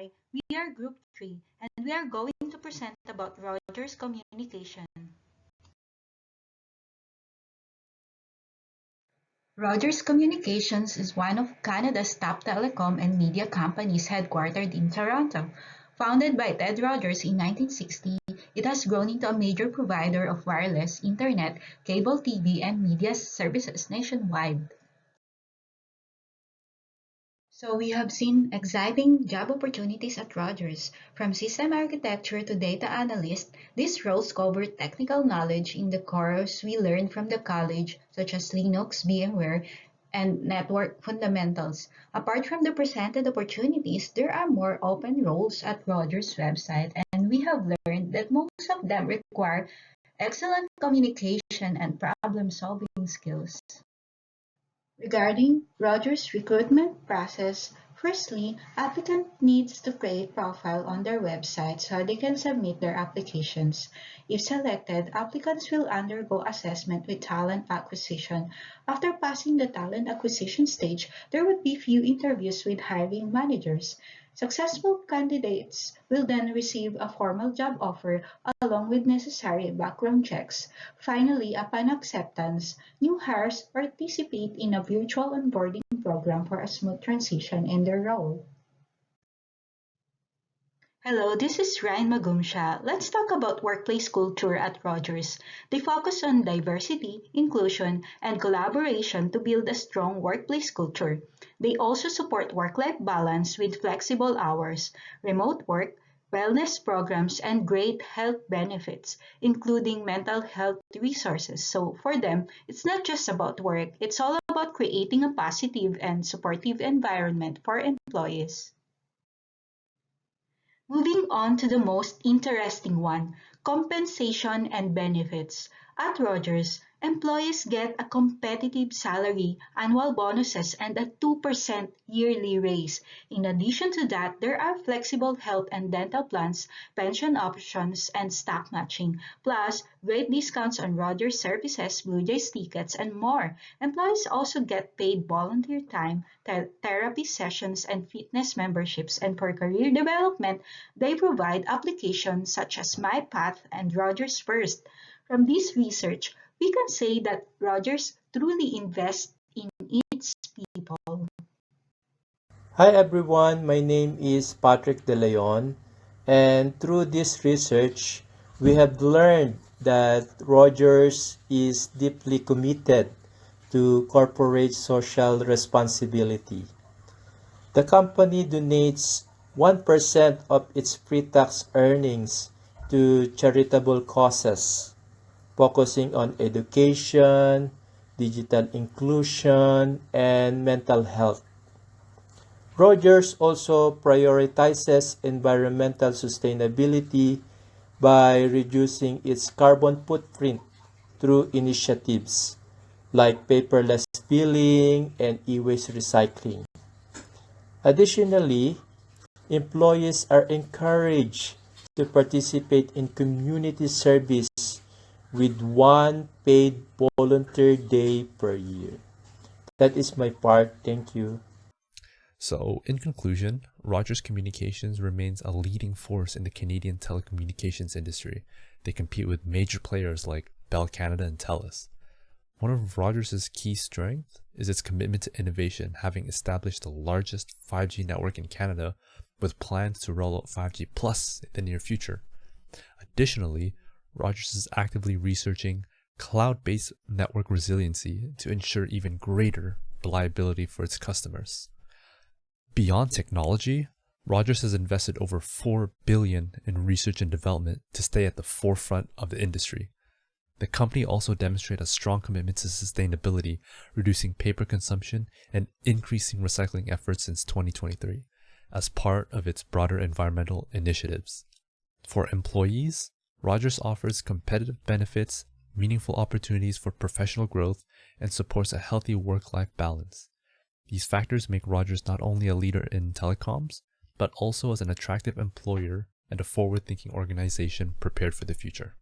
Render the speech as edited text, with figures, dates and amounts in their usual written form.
Hi, we are Group 3 and we are going to present about Rogers Communication. Rogers Communications is one of Canada's top telecom and media companies headquartered in Toronto. Founded by Ted Rogers in 1960, it has grown into a major provider of wireless, internet, cable TV, and media services nationwide. So we have seen exciting job opportunities at Rogers. From system architecture to data analyst, these roles cover technical knowledge in the course we learned from the college, such as Linux, VMware, and network fundamentals. Apart from the presented opportunities, there are more open roles at Rogers' website, and we have learned that most of them require excellent communication and problem-solving skills. Regarding Rogers' recruitment process, firstly, applicant needs to create profile on their website so they can submit their applications. If selected, applicants will undergo assessment with talent acquisition. After passing the talent acquisition stage, there would be few interviews with hiring managers. Successful candidates will then receive a formal job offer along with necessary background checks. Finally, upon acceptance, new hires participate in a virtual onboarding program for a smooth transition in their role. Hello, this is Ryan Magumsha. Let's talk about workplace culture at Rogers. They focus on diversity, inclusion, and collaboration to build a strong workplace culture. They also support work-life balance with flexible hours, remote work, wellness programs, and great health benefits, including mental health resources. So for them, it's not just about work, it's all about creating a positive and supportive environment for employees. Moving on to the most interesting one, compensation and benefits. At Rogers, employees get a competitive salary, annual bonuses, and a 2% yearly raise. In addition to that, there are flexible health and dental plans, pension options, and stock matching, plus great discounts on Rogers services, Blue Jays tickets, and more. Employees also get paid volunteer time, therapy sessions, and fitness memberships, and for career development, they provide applications such as MyPath and Rogers First. From this research, we can say that Rogers truly invests in its people. Hi everyone, my name is Patrick De Leon, and through this research, we have learned that Rogers is deeply committed to corporate social responsibility. The company donates 1% of its pre-tax earnings to charitable causes, focusing on education, digital inclusion, and mental health. Rogers also prioritizes environmental sustainability by reducing its carbon footprint through initiatives like paperless billing and e-waste recycling. Additionally, employees are encouraged to participate in community service with one paid volunteer day per year. That is my part. Thank you. So, in conclusion, Rogers Communications remains a leading force in the Canadian telecommunications industry. They compete with major players like Bell Canada and TELUS. One of Rogers' key strengths is its commitment to innovation, having established the largest 5G network in Canada with plans to roll out 5G Plus in the near future. Additionally, Rogers is actively researching cloud-based network resiliency to ensure even greater reliability for its customers. Beyond technology, Rogers has invested over $4 billion in research and development to stay at the forefront of the industry. The company also demonstrates a strong commitment to sustainability, reducing paper consumption and increasing recycling efforts since 2023 as part of its broader environmental initiatives. For employees, Rogers offers competitive benefits, meaningful opportunities for professional growth, and supports a healthy work-life balance. These factors make Rogers not only a leader in telecoms, but also as an attractive employer and a forward-thinking organization prepared for the future.